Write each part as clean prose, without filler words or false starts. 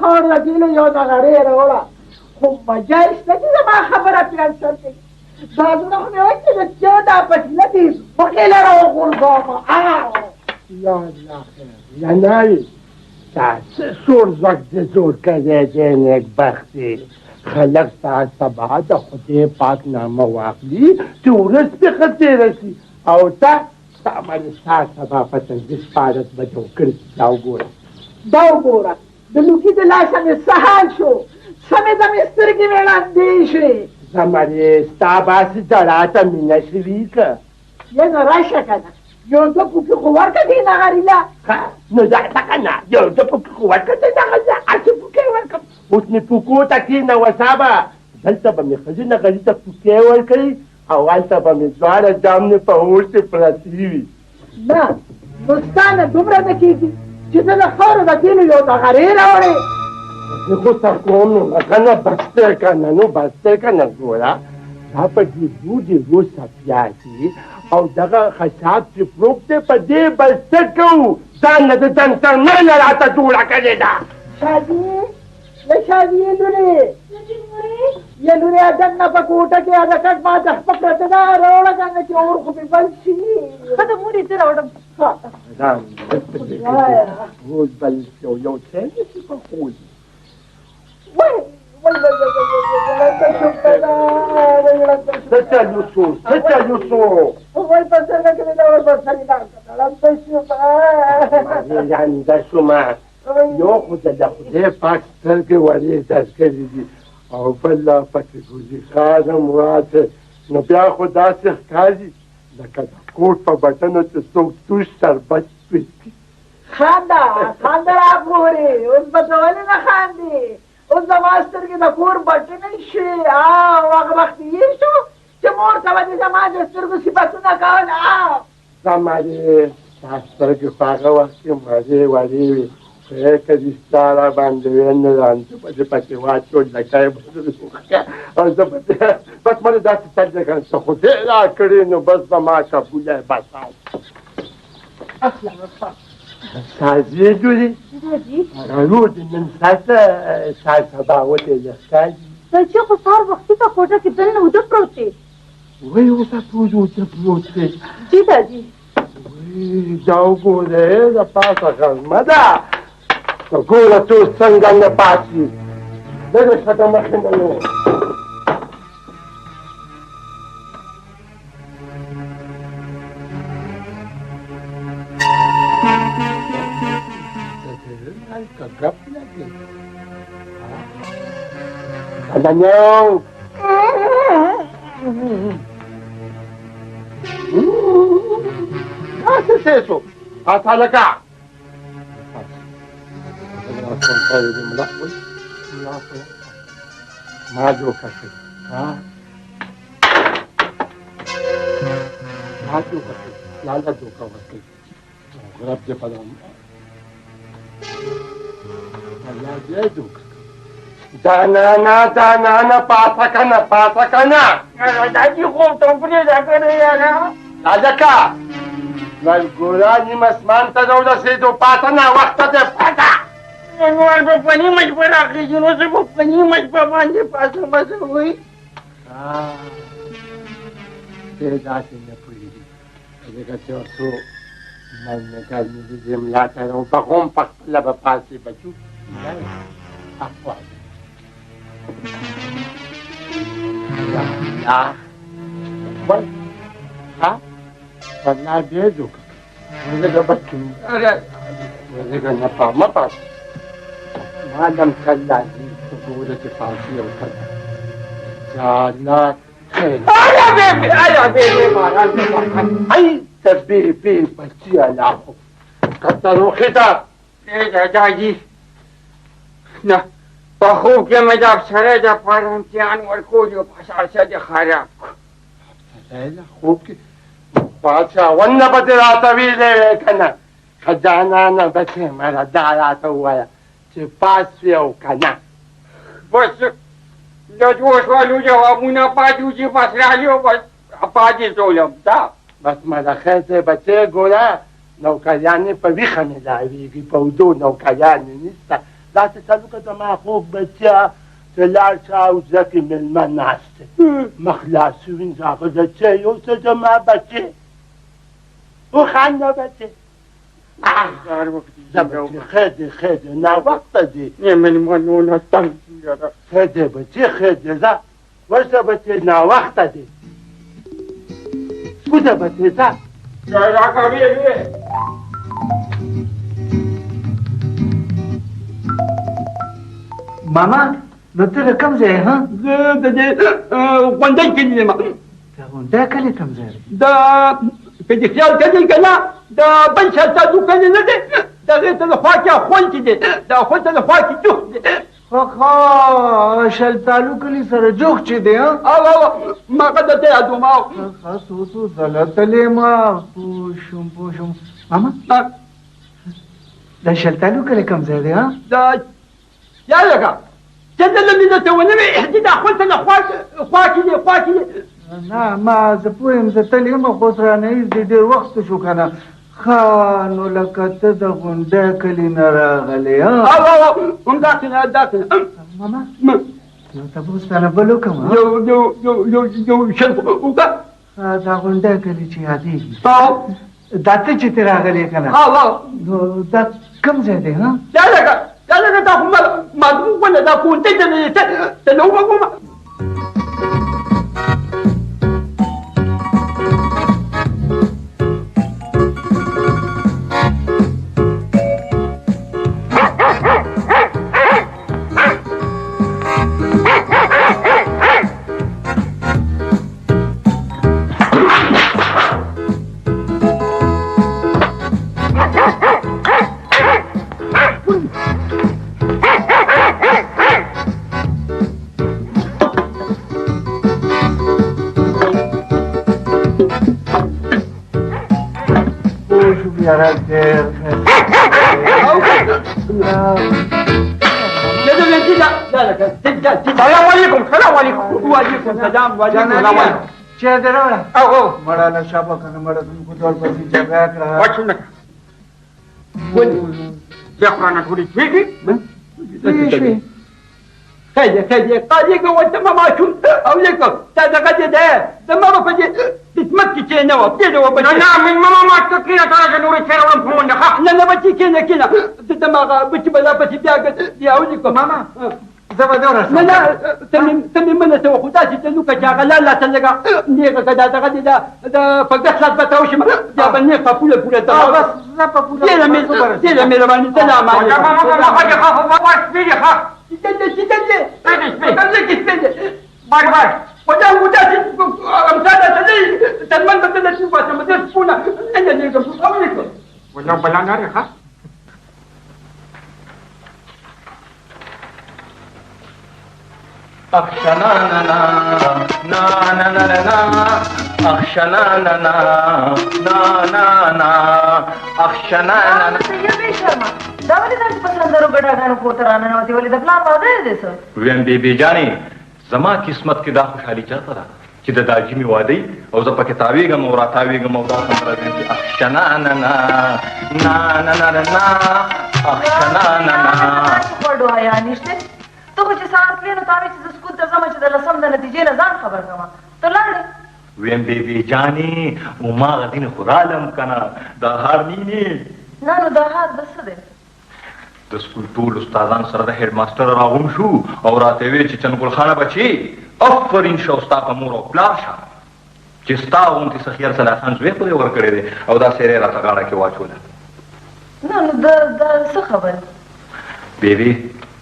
خاور د تیلو یو نغرې راوړه خو مجه یې شته چې زما خبره پرې انسر کوي دا زړه خو مې وایي چې د چا دا پټیله دي پخېله راوغورځوم یا الله خیر ینایي تا څه سور زوک دې جوړ کړی دی نیکبختې خلک ستا سبا د خدای پاک نامه واخلي چې ورځ پې ښه تېره شي او ته ستا باندې ستا سبا په تنظیف پارس به جوړ کړي دا وګوره دا وګوره د لوکي د لاسه مې څه حال شو سمې دمې سترګې مې ړندې شوې زمرې ستا باسې جړا ته مینه شوي که یې نو راشه که نه یو دوه پوکې خو ورکړه دې نغریله نو دا که نه یو دوه پوکې خو ورکړه دې نغریله هسې پوکې ورکړم اوس مې پوکو ته کښېنوه صابه دلته به مې ښځې نغري ته پوکې ورکړي او هلته به مې دواړه جامې په اور کې پرتې وي نه نو ستا نه دومره نه کېږي چې ته د خاورو د تیلو یو نغرې راوړې زه خو څه کوم نو که نه بس دی که نه نو بس دی که نه ګوره دا په ډېرو صفیا دي او دغه خشاب چې پروک دی په دې بل څه کوو ځان نه د جنترمنه راته جوړه کړې ده شادي له شادي یې لورې یې لورې دننه په کوټه کې هغه کټ ماته خپه پرته ده راوړه کنه چې اور خو مې بل شي ښه د مور یې زه راوړم روز بل شو یو څه نشي په خوځ څه چلو شو وای په څنګه کې دا ور په سړی دا شومه یو خو د خدای پاک سترګې وړې درس کړي دي او بل پکې ګوزي خانم واته نو بیا خو داسې ښکاري لکه د کوټ په بټنو چې څوک توش شربت وڅښي خانده راګورې اوس به ته ولې نه خاندې اوس زما سترګې د کور بټنې شوې هغه وخت یې شو چې مور ته به دې زما د سترګو صفتونه کول زمرې ستا سترګې په هغه وخت کې مړې وړې وې که دې ستا را باندې وې نه رانده به دې پکې واچول لکه یې او زه به بس مړې داسې چل دی که نه ته خو دې را کړې نو بس زما قبوله بس سازې جوړې رانو دې نن ستا سبا ولې لښکاري دا چې خو سهار وختي په کوټه کې دننه اوده پروت دی وایي اوسه پروت پروت دی جي دادي دا وګوره د پاسه غرمه ده ګوره څو څنګه نه پاتې دغه ښځه مخې نه یو ګپ لګي کلنیو ¿Qué es eso? ¡Hasta acá! Mayo café. Mayo café. Lala doka wakil. Grab je padam. Allah je doka. Janana, pasa kana. Daji khom tompri da kare yana. Alaka. Malgurani masman ta dawla se do pata na waqta de pata. Nor po pani majbura ki juno se po pani majbaban de pasa mas hui. Te da se ne pui. Adega te oso mal ne kalmi de zemlata ro pa khom pa la ba pase bachu. Akwa. Ya. What? Ha? Pernah dia juga. Mereka batu. Mereka apa? Madam Kaladi sudah dipasi oleh Janan. Ayah bebe marah. Ay, bebe baci alahu. Kata kita. Jaji. Nah. بخوب که مداب سره دا پارانتیان ورکولیو پسار سده خراب لیلا خوب که پاسا ون بده راتوی لیوه کنه خجانانا بچه مرا داراتا وایا چه پاسویو کنه بس دو سوالو جوابونا پاجو چی پس رالیو بس پاجی سولم تا بس مرا خیزه بچه گوره نوکریانی پا ویخه ملاویگی پا دو نوکریانی نیستا داسې تعلقه زما خوب بچه چې لاړ شه او زه کې مېلمه ناست دی مخ لاس ووینځه هغه د چای اوسه زما بچې وخانده بچې خیلی خیلی ناوقته دی مېلمانونه تنګ یاره خیلی بچې خیلی ځه ورشه بچې ناوقته دی کوزه بچې ځه راکړه ویې ماما نو ته د کوم ځای ها زه د دې غونډۍ کلي یم د غونډۍ کلي کوم ځای د که دې خیال کوې که نه د بل چا تاسو کلي نه دی د هغې ته د خوا کې اخوند چې دی د اخوند ته د خوا کې جوخت دی خا شلتالو کلي سره جوخ چې دی ها ما هغه درته یادوم خا څو ځله تللی ما پوه شوم ماما د شلتالو کلي کوم ځای دی ها د یا لکه چې دله مې درته ونه وې چې د اخوند ته د خوا کې دی نه ما زه پوه یم زه تللی یم خو اوس رانه ایږدي ډېر وخت شو که نه ښه نو لکه ته د غونډۍ کلي نه راغلی همداسې نه ماما یو تپوس تانه بل وکړم یو شل وکړه دا غونډۍ کلي چې یادېږي دا ته چې ته راغلی که نه نو دا کوم ځای دی ها یا لکه دا خو معلوم ونه دا غونډۍ ته نه ووږم چای دې راوړه مړه له شابه که نه مړه زموږ ډول پسې جګړه کړه بیا قرآن ټولې کېږي شوې خیلی قاضي که ورته ما ماشوم او لیکم دا دغه دې دی زما به په دې خدمت کې کښېنه وه پرېږده وه بچې نه مېلمه ما ته کښېنه ته راشه نورې تېروړم په منډه ښه نه بچې کښېنه زه دماغه بچې به دا پسې بیا ولیکم ماما زه به دې ورسم نه ته مې منه ته وه خو داسې ته لوکه چې هغه لاته لږه نیغه که دا دغه دې د په ګس لاس به ته وشم بیا به نیغ په پوله بس زه په پوله ډېره مهرباني سلام علیکم Çiğdemli. Önemli gitmedi. Var. Hocam bu da amcada değil. Telman da da şu başımı da spuna. Ne diyeceğim? Aleyküm. Hocam bana ne ha? Akşana na akşana na akşana na دا ولې داسې په سندرو ګډاګانو کور ته راننوتې ولې د پلار واده دی څه ویم بیبي جانې زما قسمت کې دا خوشحالي چاته ده چې د داجي مې واده او زه پکې تاویږم او راتاویږم او دا سندره وایم چې اخشنا خو دعایا نشته ته خو چې سهار تلې نو تا وایې چې زه سکول ته ځم چې د لسم د نتیجې نه ځان خبر کړم ته لاړې ویم بیبي جانې هماغه دین خو رالم که نه دا هار نینې نه نو دا هار د څه دی د سکول ټول استادان سره د هیډ ماسټر راغون شو او راته ویل چې چنګل خانه بچي افرین شه ستا په مور او پلار شه چې ستا غوندې سخیار صلاحان زوی خو دې ورکړی دی او دا سیرې راته غاړه کې واچوله نه نو دا څه خبره بیبي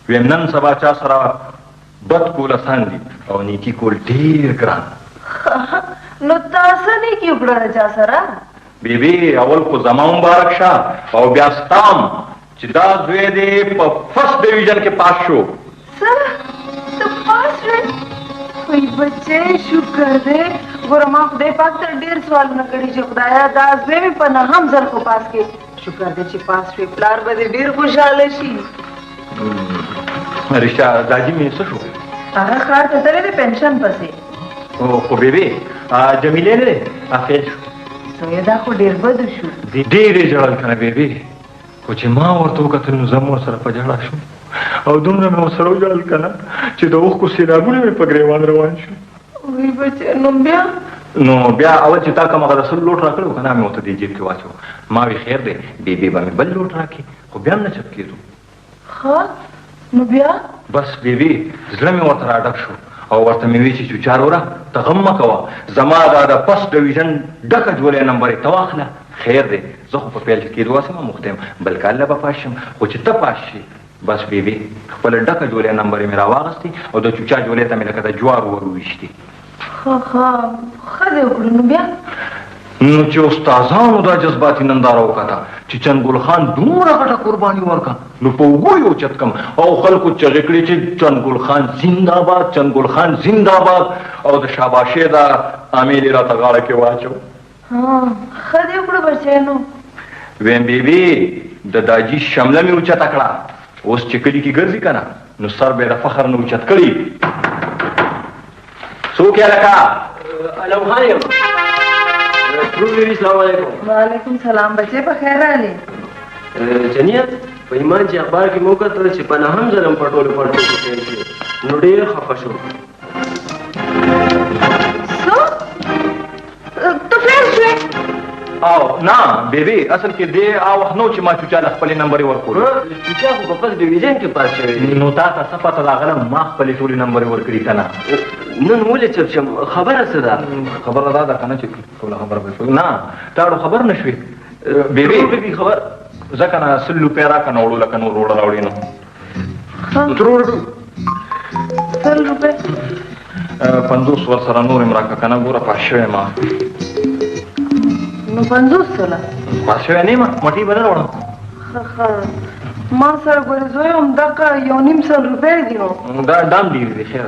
ویم نن سبا چا سره بد کول اسان دي او نیکي کول ډېر ګران نو تاسو نیکي وکړه چا سره بیبي اول خو زما مبارک شه او بیا ستام چې دا زوی دی په فرسټ ډیویژن کې پاس شو څه ته پاس شوې وای بچې شکر دی ګوره ما خدای پاک ته ډېر سوالونه کړي چې خدایا دا زوی مې په نهم ځل خو پاس کې شکر دی چې پاس شوې پلار به دې ډېر خوشحاله شي رښتیا داجي مې څه شو هغه ښار ته تللی دی پنشن پسې خو بیبي جمیلې نه دی فیل شو سوی دا خو ډېر بد شو ډېرې ژړل که نه بیبي خو چې ما ورته وکتل نو زه هم ورسره په ژړا شوم او دومره مې ورسره وجړل که نه چې د اوښکو سیلابونه مې په ګریوان روان شو. وی بچې نو بیا اول چې تا کوم هغه د سل لوټ راکړی و که نه مې ورته دې جیب کې واچو. ما وی خیر دی بیبي به مې بل لوټ راکړي خو بیا هم نه چپ کېدو. ښه نو بیا بس بیبي زړه مې ورته راډک شو او ورته مې وی چې چوچار وره ته غم مه کوه زما دا د فسټ ډویژن ډکه جولۍ نمبر یې ته واخله. خیر دی زه خو په پیل کې کېدو هسې مه مخته یم بلکې الله به پاس شم خو چې ته پاس شي بس بیبي خپله ډکه جولۍ نمبر یې مې راواغستې او د چوچا جولۍ ته مې لکه د جوارو ور وویشتې. ښه دې وکړو نو بیا نو چې استادانو دا جذباتي ننداره وکړه چې چنګل خان دومره غټه قرباني ورکړه نو په اوږو یې اوچت کړم او خلکو چغې کړې چې چنګل خان زنده‌باد چنګل خان زنده‌باد او د شاباشۍ دا امیل یې راته غاړه کې واچو. ښه دې وکړو بچی نو ویم بیبي د داجي شمله مې اوچته کړه اوس چې کلي کې ګرځي که نه نو سر به یې د فخر نه اوچت کړي. څوک یې لکه علم خان یم. السلام علیکم. وعلیکم سلام بچې په خیر راغلې. جنیت په ایمان چې اخبار کې مو وکتل چې په نهم ځلم په ټولو پټو کې فیل شو نو ډېر خفه شو. څه ته فیل شوې؟ او نه بیبي اصل کې دې وخت نو چې ما چوچا له خپلې نمبرې ورکړو. چوچا خو په فسټ ډویژن کې پاس شوی نو تا ته څه پته راغله ما خپلې ټولې نمبرې ورکړي که نه. نن ولې چپ شم خبره څه ده؟ خبره دا ده که نه چې ټوله خبره به شوې نه تا اړو خبر نه شوې بیبي خبر ځکه نه 100 روپۍ راکړه نه وړو لکه نور وړه راوړې نو 100 روپۍ 50 ورسره نور یم راکړه که نه ګوره پاس شوی ما. نو 50 سله پاس شوی نه یم مټۍ به نه راوړم. ما سره ګورې زوی همدغه 1.5 روپۍ دي نو دا ډام ډېر دی خیر